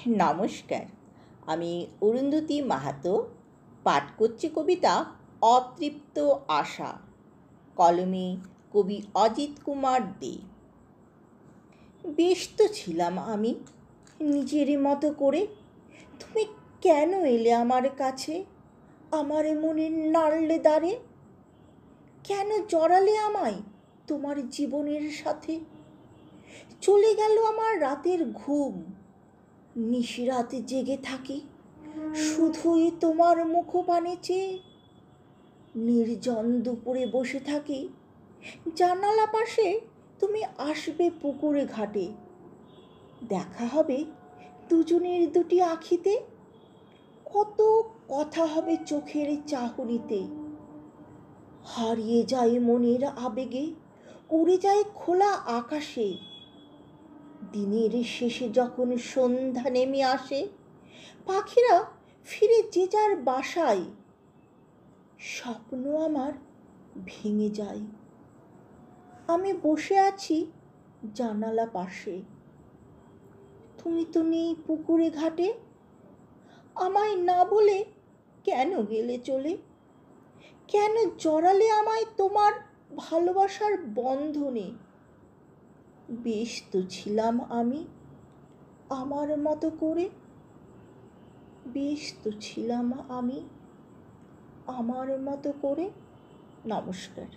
নমস্কার, আমি অরুন্ধতী মাহাতো পাঠ করছি কবিতা অতৃপ্ত আশা, কলমে কবি অজিত কুমার দে। ব্যস্ত ছিলাম আমি নিজের মতো করে, তুমি কেন এলে আমার কাছে, আমার মনের নাড়লে দ্বারে? কেন জড়ালে আমায় তোমার জীবনের সাথে? চলে গেল আমার রাতের ঘুম, নিশিরাতে জেগে থাকি শুধুই তোমার মুখপানে চেয়ে। নির্জন দুপুরে বসে থাকি জানালা পাশে, তুমি আসবে পুকুরে ঘাটে। দেখা হবে দুজনের দুটি আখিতে, কত কথা হবে চোখের চাহনিতে। হারিয়ে যায় মনের আবেগে, উড়ে যায় খোলা আকাশে। দিনের শেষে যখন সন্ধ্যা নেমে আসে, পাখিরা ফিরে যে যার বাসায়, স্বপ্ন আমার ভেঙে যায়। আমি বসে আছি জানালা পাশে, তুমি তো নেই পুকুরে ঘাটে। আমায় না বলে কেন গেলে চলে? কেন জড়ালে আমায় তোমার ভালোবাসার বন্ধনে? ব্যস্ত ছিলাম আমি আমার মতো করে, ব্যস্ত ছিলাম আমি আমার মতো করে। নমস্কার।